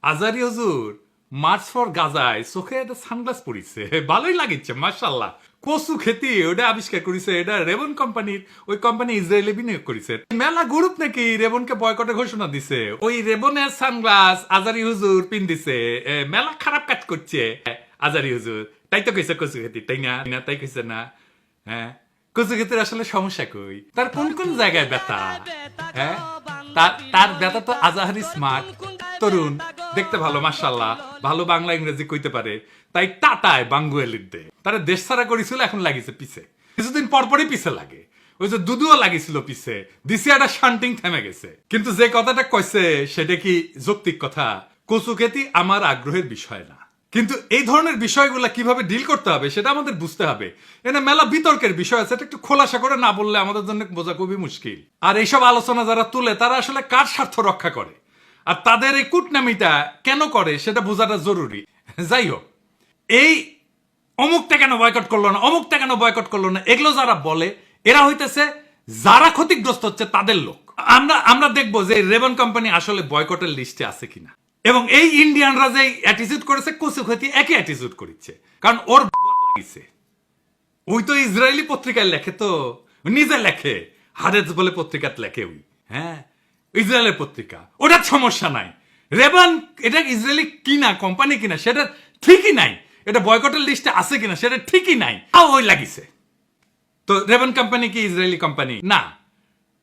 আজারি হুজুর March for গাজায় চোখে একটা সানগ্লাস পরিছে, ভালোই লাগিচ্ছে মাশাল্লাহ। কচু খেতি ওটা আবিষ্কার করেছে, এটা রেবন কোম্পানির, ওই কোম্পানি ইসরায়েলে বিনিয়োগ করেছে। মেলা গ্রুপ নাকি রেবনকে বয়কটের ঘোষণা দিছে, ওই রেবনের সানগ্লাস আজারি হুজুর পিন দিছে। মেলা খারাপ কাজ করছে আজারি হুজুর, তাই তো কইছে কচু খেতি, তাই না? তাই কইছে না? হ্যাঁ, কচু ক্ষেতের আসলে সমস্যা কই, তার কোন কোন জায়গায় ব্যথা? হ্যাঁ, তার ব্যথা তো আজাহারি স্মার্ট তরুণ, দেখতে ভালো মাশাল্লাহ, ভালো বাংলা ইংরেজি কইতে পারে, তাই টাটায় বাঙ্গুয়েলির দে তারা দেশ ছাড়া করেছিল, এখন লাগিছে পিছে, কিছুদিন পরপরই পিছে লাগে। ওই যে দুদুও লাগিছিল পিছে, দিসিয়াটা শান্টিং থেমে গেছে। কিন্তু যে কথাটা কইছে সেটা কি যৌক্তিক কথা? কচু খেতি আমার আগ্রহের বিষয় না, কিন্তু এই ধরনের বিষয়গুলো কিভাবে ডিল করতে হবে সেটা আমাদের বুঝতে হবে। এনে মেলা বিতর্কের বিষয় আছে, এটা একটু খোলাসা করে না বললে আমাদের জন্য বোঝা খুবই মুশকিল। আর এইসব আলোচনা যারা তুলে তারা আসলে কার স্বার্থ রক্ষা করে, আর তাদের এই কূটনামিটা কেন করে সেটা বোঝাটা জরুরি। যাই হোক, এই অমুকটা কেন বয়কট করলো না, অমুকটা কেন বয়কট করলো না, এগুলো যারা বলে এরা হইতেছে যারা ক্ষতিগ্রস্ত হচ্ছে তাদের লোক। আমরা দেখবো যে রেবন কোম্পানি আসলে বয়কটের লিস্টে আছে কিনা। এবং এই ইন্ডিয়ানরা যে অ্যাটিটিউড করেছে, কচু খেতি একই অ্যাটিটিউড করেছে, কারণ ওর লাগিছে। ওই তো ইসরায়েলি পত্রিকায় লেখে, তো নিজে লেখে, হারেজ বলে পত্রিকাত লেখে ওই। হ্যাঁ, ইসরায়েলের পত্রিকা, ওটার সমস্যা নাই। রেবান এটা ইসরায়েলি কিনা কোম্পানি কিনা সেটা ঠিকই নাই, এটা বয়কটের লিস্টে আছে কিনা সেটা ঠিকই নাই, তাও ওই লাগিছে। তো রেবান কোম্পানি কি ইসরায়েলি কোম্পানি? না,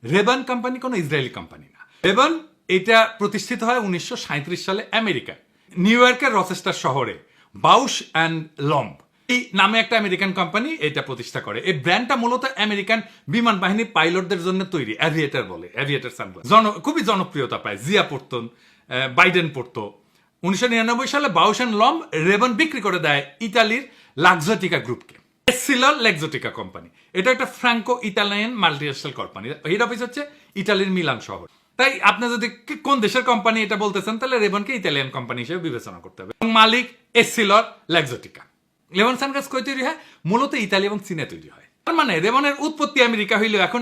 রেবান কোম্পানি কোনো ইসরায়েলি কোম্পানি না। রেবান এটা প্রতিষ্ঠিত হয় 1937 সালে আমেরিকায়, নিউ ইয়র্কের রচেস্টার শহরে বাউশ অ্যান্ড লম্ব এই নামে একটা আমেরিকান কোম্পানি এটা প্রতিষ্ঠা করে। এই ব্র্যান্ডটা মূলত আমেরিকান বিমান বাহিনীর পাইলটদের জন্য তৈরি, অ্যাভিয়েটার বলে, অ্যাভিয়েটার সানগ্লাস খুবই জনপ্রিয়তা পায়। জিয়া পড়তো, বাইডেন পড়তো। 1999 সালে বাউশ অ্যান্ড লম্ব রেবন বিক্রি করে দেয় ইতালির লাক্সোটিকা গ্রুপকে। এসিলর লেক্সোটিকা কোম্পানি, এটা একটা Franco Italian multinational company, head office হচ্ছে ইতালির মিলান শহর। তাই আপনি যদি কোন দেশের কোম্পানি এটা বলতেছেন, তাহলে রেবনকে ইতালিয়ান কোম্পানি হিসেবে বিবেচনা করতে হবে। মালিক এসিলর লেক্সোটিকা। রেবন সানগ্লাস কই তৈরি হয়? মূলত ইতালি এবং চীনে তৈরি হয়। তার মানে রেবনের উৎপত্তি আমেরিকা হইলেও এখন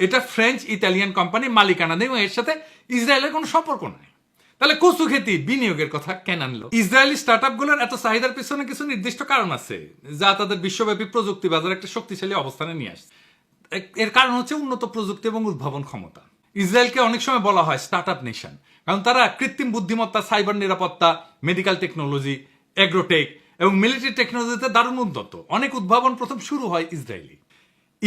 এটা ফ্রেঞ্চ ইতালিয়ান কোম্পানি মালিকানা নেই, এবং এর সাথে ইসরায়েলের কোনো সম্পর্ক নাই। তাহলে কচু খেতি বিনিয়োগের কথা কেন আনলো? ইসরায়েলি স্টার্টআপ গুলোর এত চাহিদার পিছনে কিছু নির্দিষ্ট কারণ আছে, যা তাদের বিশ্বব্যাপী প্রযুক্তি বাজারে একটা শক্তিশালী অবস্থানে নিয়ে আসছে। এর কারণ হচ্ছে উন্নত প্রযুক্তি এবং উদ্ভাবন ক্ষমতা। ইসরায়েলকে অনেক সময় বলা হয় স্টার্টআপ নেশন, কারণ তারা কৃত্রিম বুদ্ধিমত্তা, সাইবার নিরাপত্তা, মেডিকেল টেকনোলজি, এগ্রোটেক এবং মিলিটারি টেকনোলজিতে দারুণ উন্নত। অনেক উদ্ভাবন প্রথম শুরু হয়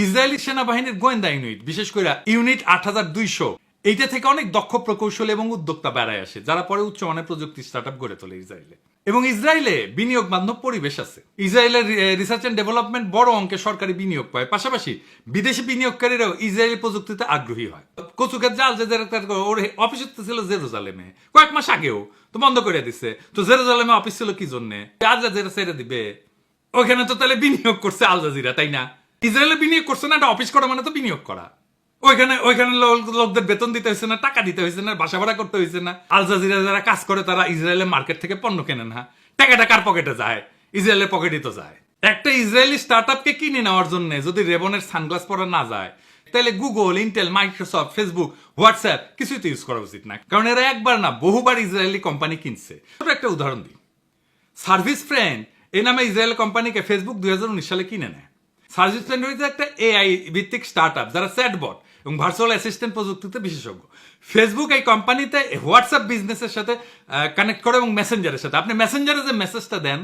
ইসরায়েলি সেনাবাহিনীর গোয়েন্দা ইউনিট, বিশেষ করে ইউনিট 8200, এইটা থেকে অনেক দক্ষ প্রকৌশলী এবং উদ্যোক্তা বেড়ায় আসে, যারা পরে উচ্চমানের প্রযুক্তি স্টার্টআপ গড়ে তোলে ইসরায়েলে। এবং ইসরায়েলে বিনিয়োগ বান্ধব পরিবেশ আছে। ইসরায়েলের রিসার্চ এন্ড ডেভেলপমেন্ট বড় অঙ্কে সরকারি বিনিয়োগ পায়, পাশাপাশি বিদেশি বিনিয়োগকারীরাও ইসরায়েলি প্রযুক্তিতে আগ্রহী হয়। কচু ক্ষেত আল জাজিরা ওর অফিস ছিল জেরুজালেমে, কয়েক মাস আগেও তো বন্ধ করে দিচ্ছে। তো জেরুজালেমে অফিস ছিল কি জন্য? আল জাজিরা ছেড়ে দিবে? ওখানে তো তাহলে বিনিয়োগ করছে আল জাজিরা, তাই না? ইসরায়েলে বিনিয়োগ করছে না, একটা অফিস করা মানে তো বিনিয়োগ করা। ওইখানে লোকদের বেতন দিতে হয়েছে না, টাকা দিতে হয়েছে না, বাসা ভাড়া করতে হয়েছে না। আল জাজিরা যারা কাজ করে তারা ইসরায়েলের মার্কেট থেকে পণ্য কেনে না, টাকাটা কার পকেটে যায়? ইসরায়েলের পকেটই তো যায়। একটা ইসরায়েলি স্টার্টআপকে কিনে নেওয়ার জন্য যদি রেবনের সানগ্লাস পরা না যায়, তাহলে Google, Intel, Microsoft, Facebook, WhatsApp কিছুই তো ইউজ করা উচিত না, কারণ এরা একবার না বহুবার ইসরায়েলি কোম্পানি কিনছে। ছোট একটা উদাহরণ দিই, সার্ভিস ফ্রেন্ড এই নামে ইসরায়েল কোম্পানিকে ফেসবুক 2019 সালে কিনে নেয়। সার্ভিস ফ্রেন্ড হচ্ছে একটা এআই ভিত্তিক স্টার্টআপ যারা চ্যাটবট এবং ভার্চুয়াল অ্যাসিস্ট্যান্ট প্রযুক্তিতে বিশেষজ্ঞ। ফেসবুক এই কোম্পানিতে হোয়াটসঅ্যাপ বিজনেসের সাথে কানেক্ট করে এবং মেসেঞ্জারের সাথে, আপনি মেসেঞ্জারে যে মেসেজটা দেন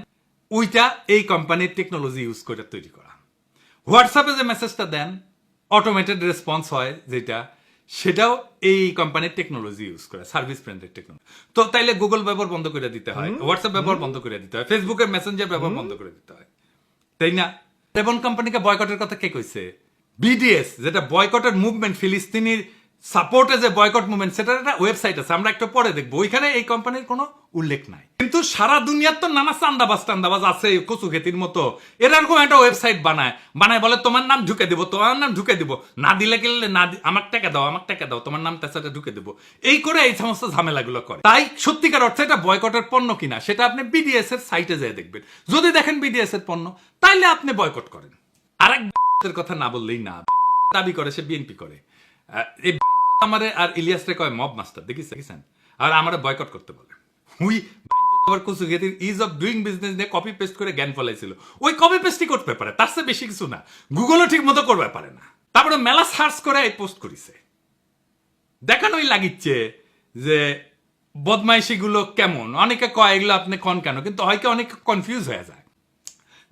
ওইটা এই কোম্পানির টেকনোলজি ইউজ করে তৈরি করা। হোয়াটসঅ্যাপে যে মেসেজটা দেন অটোমেটেড রেসপন্স হয় যেটা, সেটাও এই কোম্পানির টেকনোলজি ইউজ করে, সার্ভিস ফ্রেন্ডের টেকনোলজি। তো তাইলে গুগল ব্যবহার বন্ধ করে দিতে হয়, হোয়াটসঅ্যাপ ব্যবহার বন্ধ করে দিতে হয়, ফেসবুকের মেসেঞ্জার ব্যবহার বন্ধ করে দিতে হয়, তাই না? রেবন কোম্পানিকে বয়কটের কথা কে কইছে? বিডিএস, যেটা বয়কটের মুভমেন্ট, ফিলিস্তিনির সাপোর্টে যে বয়কট মুভমেন্ট, সেটার একটা ওয়েবসাইট আছে, আমরা একটু পরে দেখবো, ওইখানে এই কোম্পানির কোনো উল্লেখ নাই। কিন্তু সারা দুনিয়ার তো নানা চান্দাবাজ আছে কচু খেতির মতো, এরকম একটা ওয়েবসাইট বানায় বলে তোমার নাম ঢুকে দিব, তোমার নাম ঢুকে দিব, না দিলে গেলে না, আমার টাকা দাও, তোমার নাম তাছাড়া ঢুকে দেবো, এই করে এই সমস্ত ঝামেলাগুলো করে। তাই সত্যিকার অর্থে এটা বয়কটের পণ্য কিনা সেটা আপনি বিডিএস এর সাইটে যেয়ে দেখবেন। যদি দেখেন বিডিএস এর পণ্য, তাইলে আপনি বয়কট করেন। আরেক কথা না বললেই না, দাবি করে সে বিএনপি করে, এই আমারে আর ইলিয়াস রে কয় মব মাস্টার, দেখেছেন? আর আমারে বয়কট করতে বলে। ওই আবার কচু খেতির ইজ অফ ডুইং বিজনেস নিয়ে কপি পেস্ট করে জ্ঞান ফলাইছিল, ওই কপি পেস্টই করতে পারে, তার চেয়ে বেশি কিছু না। গুগলও ঠিক মতো করতে পারে না। তারপরে মেলা সার্চ করে এই পোস্ট করিছে, দেখানোই লাগিচ্ছে যে বদমাইশি গুলো কেমন। অনেকে কয় এগুলো আপনি কন কেন, কিন্তু হয়তো অনেকে কনফিউজ হয়ে যায়।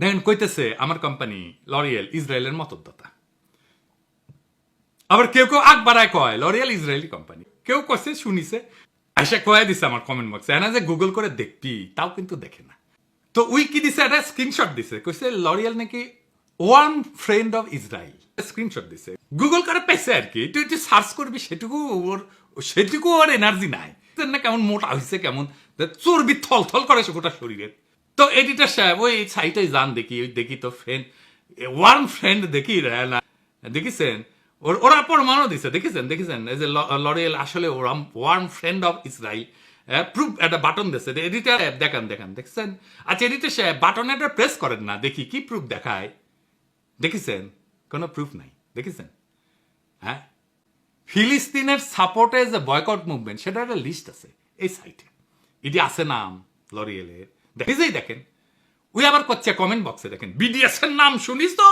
দেখেন কইতেছে আমার কোম্পানি লরিয়েল ইসরায়েলের মতদাতা, আবার কেউ কেউ আগ বাড়ায় কয় লরিয়েল ইসরায়েলি কোম্পানি, কেউ কছে শুনিছে আশা কয়ে দিছে আমার কমেন্ট বক্সে, এনা যে গুগল করে দেখবি তাও কিন্তু দেখে না। তো উই কি দিছে, একটা স্ক্রিনশট দিছে, কইছে লরিয়েল নাকি one friend of Israel, screenshot দিছে। গুগল করে পেছে আর কি, তুই সার্চ করবি সেটুকু ওর এনার্জি নাই না, কেমন মোটা হয়েছে, কেমন চর্বি থল থল করে গোটা শরীরের। তো এডিটর সাহেব ওই সাইটে যান দেখি, ওই দেখি তো ফ্রেন্ড ওয়ান ফ্রেন্ড দেখি না, দেখিছেন ওরা প্রমাণও দিছে, দেখেছেন এই যে লরিয়েল আসলে one friend of Israel, proof একটা বাটন দিচ্ছে, এডিটর দেখছেন। আচ্ছা এডিটর সাহেব বাটন একটা প্রেস করেন না, দেখি কি প্রুফ দেখায়, দেখেছেন কোনো প্রুফ নাই, দেখেছেন? হ্যাঁ, ফিলিস্তিনের সাপোর্টে যে বয়কট মুভমেন্ট সেটা একটা লিস্ট আছে এই সাইটে, এটি আছে নাম লরিয়েলের, নিজেই দেখেন। ওই আবার করছে কমেন্ট বক্সে, দেখেন বিডিএস এর নাম শুনিস তো,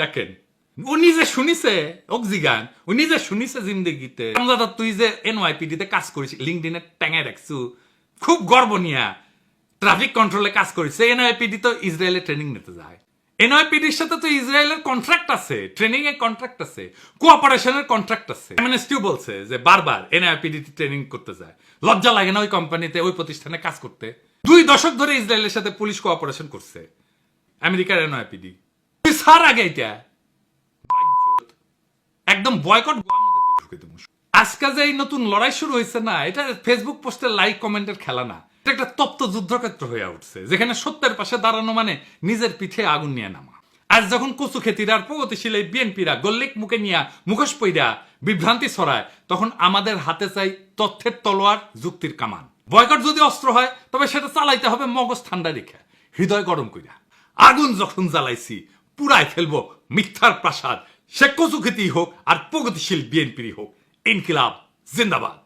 দেখেন ও নিজে শুনিছে, অক্সিগান ও নিজে শুনিছে জিন্দগিতে। দাদা তুই যে এনওয়াইপিডি তে কাজ করিস, লিঙ্কডিনে ট্যাঙে রাখছু, খুব গর্ব নিয়া ট্রাফিক কন্ট্রোলে কাজ করিস। এনওয়াইপিডি তো ইসরায়েলে ট্রেনিং নিতে যায়, এনওয়াইপিডির সাথে তো ইসরায়েলের কন্ট্রাক্ট আছে, ট্রেনিং এর কন্ট্রাক্ট আছে, কোঅপারেশনের কন্ট্রাক্ট আছে। এমএনএসটিও বলছে যে বারবার এনওয়াইপিডি ট্রেনিং করতে যায়, লজ্জা লাগে না ওই কোম্পানিতে ওই প্রতিষ্ঠানে কাজ করতে? 2 দশক ধরে ইসরায়েলের সাথে পুলিশ কোঅপারেশন করছে আমেরিকার এনওয়াইপিডি। তুই সার আগে এটা একদম বয়কট ঢুকে দেবো। আজকে যে এই নতুন লড়াই শুরু হয়েছে না, এটা ফেসবুক পোস্টের লাইক কমেন্টের খেলা না, এটা একটা তপ্ত যুদ্ধক্ষেত্র হয়ে উঠছে, যেখানে সত্যের পাশে দাঁড়ানো মানে নিজের পিঠে আগুন নিয়ে নামা। আজ যখন কচু খেতির আর প্রগতিশীল এই বিএনপিরা গল্লিক মুখে নিয়া মুখোশ পইরা বিভ্রান্তি ছড়ায়, তখন আমাদের হাতে চাই তথ্যের তলোয়ার, যুক্তির কামান। বয়কট যদি অস্ত্র হয় তবে সেটা চালাইতে হবে মগজ ঠান্ডা রেখে, হৃদয় গরম কইরা। আগুন যখন জ্বালাইছি পুরাই ফেলবো মিথ্যার প্রাসাদ, সে কচু খেতেই হোক আর প্রগতিশীল বিএনপিরই হোক। ইনকিলাব জিন্দাবাদ।